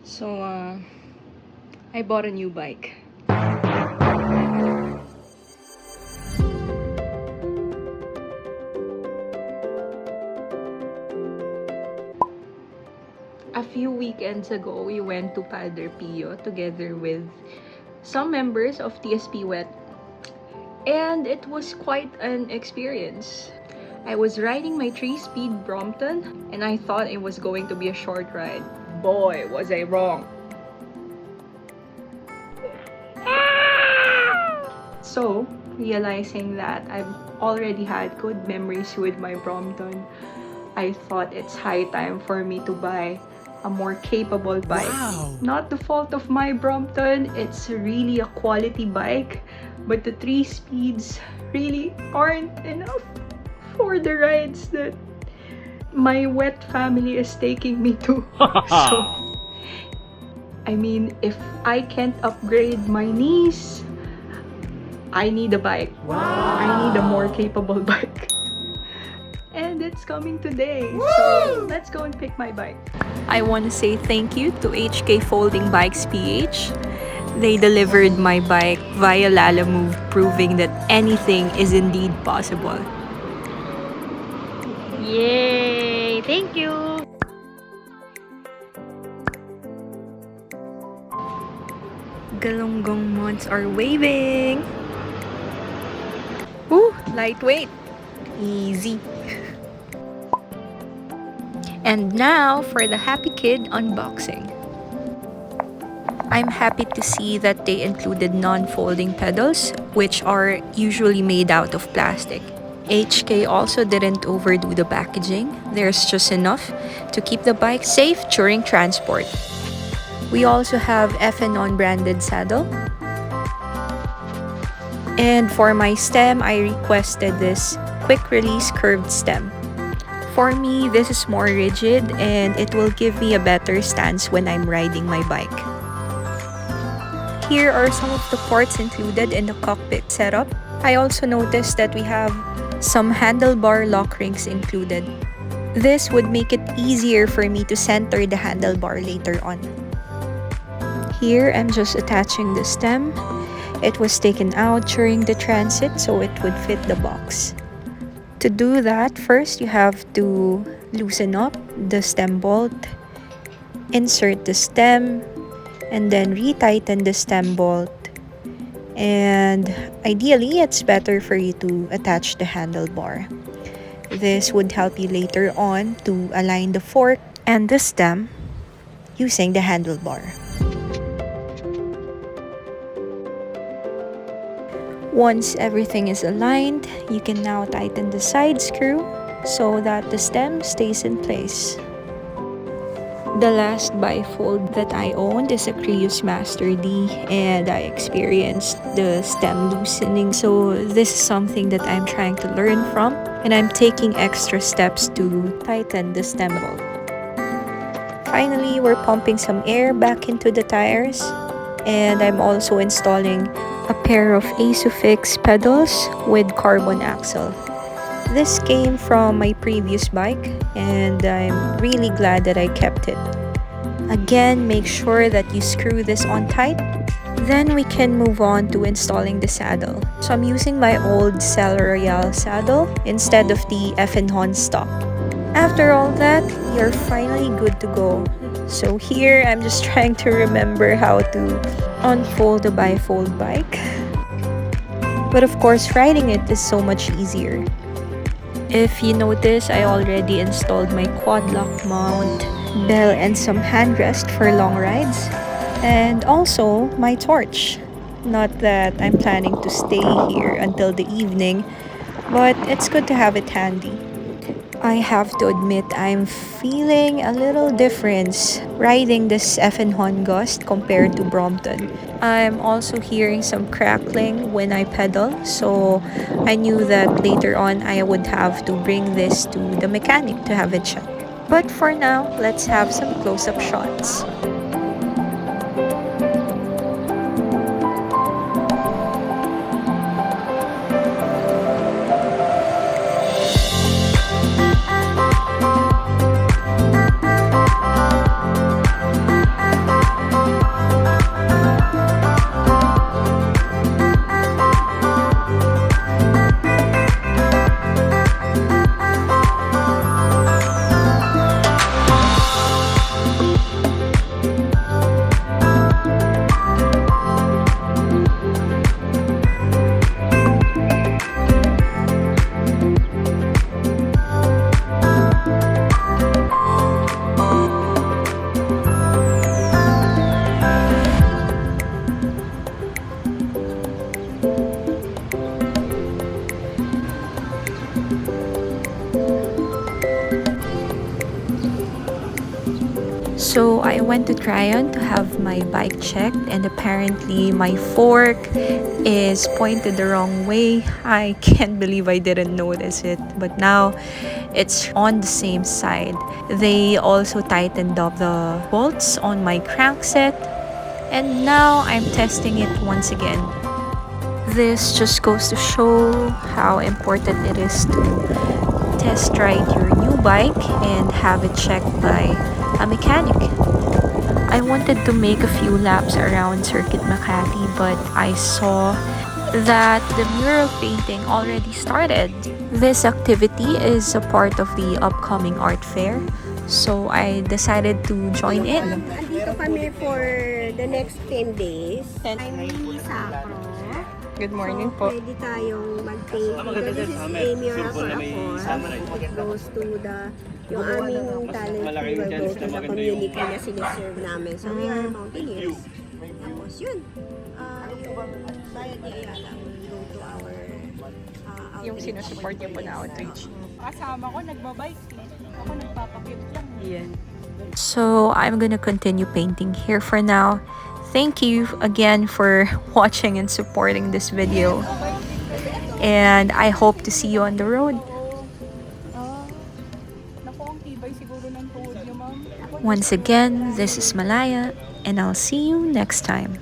So, I bought a new bike. A few weekends ago, we went to Padre Pio together with some members of TSP Wet, and it was quite an experience. I was riding my 3-speed Brompton, and I thought it was going to be a short ride. Boy, was I wrong. So, realizing that I've already had good memories with my Brompton, I thought it's high time for me to buy a more capable bike. Wow. Not the fault of my Brompton, it's really a quality bike, but the 3 speeds really aren't enough for the rides that my wet family is taking me to. So, I mean, if I can't upgrade my niece, I need a bike. Wow. I need a more capable bike. And it's coming today. So let's go and pick my bike. I want to say thank you to HK Folding Bikes PH. They delivered my bike via Lalamove, proving that anything is indeed possible. Yay! Thank you! Galunggong mods are waving! Ooh, lightweight! Easy! And now for the Happy Kid unboxing. I'm happy to see that they included non-folding pedals, which are usually made out of plastic. HK also didn't overdo the packaging. There's just enough to keep the bike safe during transport. We also have Fnhon branded saddle. And for my stem, I requested this quick release curved stem. For me, this is more rigid and it will give me a better stance when I'm riding my bike. Here are some of the ports included in the cockpit setup. I also noticed that we have some handlebar lock rings included. This would make it easier for me to center the handlebar later on. Here, I'm just attaching the stem. It was taken out during the transit so it would fit the box. To do that, first you have to loosen up the stem bolt, insert the stem, and then retighten the stem bolt. And ideally, it's better for you to attach the handlebar. This would help you later on to align the fork and the stem using the handlebar. Once everything is aligned, you can now tighten the side screw so that the stem stays in place. The last bifold that I owned is a Creus Master D, and I experienced the stem loosening, so this is something that I'm trying to learn from, and I'm taking extra steps to tighten the stem bolt. Finally, we're pumping some air back into the tires, and I'm also installing a pair of Isofix pedals with carbon axle. This came from my previous bike and I'm really glad that I kept it. Again, make sure that you screw this on tight. Then we can move on to installing the saddle. So I'm using my old Cell Royale saddle instead of the Fnhon stock. After all that, you're finally good to go. So here, I'm just trying to remember how to unfold a bifold bike. But of course, riding it is so much easier. If you notice, I already installed my quad lock mount, bell, and some handrest for long rides. And also, my torch. Not that I'm planning to stay here until the evening, but it's good to have it handy. I have to admit I'm feeling a little difference riding this Fnhon Gust compared to Brompton. I'm also hearing some crackling when I pedal, so I knew that later on I would have to bring this to the mechanic to have it checked. But for now, let's have some close-up shots. So I went to Tryon to have my bike checked, and apparently my fork is pointed the wrong way. I can't believe I didn't notice it, but now it's on the same side. They also tightened up the bolts on my crankset, and now I'm testing it once again. This just goes to show how important it is to test ride your new bike and have it checked by a mechanic. I wanted to make a few laps around Circuit Makati, but I saw that the mural painting already started. This activity is a part of the upcoming art fair, so I decided to join in. Andito kami for the next 10 days. I'm Mini Sacro. Good morning So, po. pwede tayong mag-paint dito. This is a mural for a cause. It goes to yung aming talent pool will go to the community na siniserve namin. So, we are mountaineers. Tapos yun, yung bayad ni Ayala will go to our outreach. Yung sinusupport niyo po na outreach. Kasama ko, nagbabike. Ako nagpapakit lang. Yeah. So I'm gonna continue painting here for now. Thank you again for watching and supporting this video. And I hope to see you on the road. Naku, ang tibay siguro ng tuhod niyo, ma'am. Once again, this is Malaya, and I'll see you next time.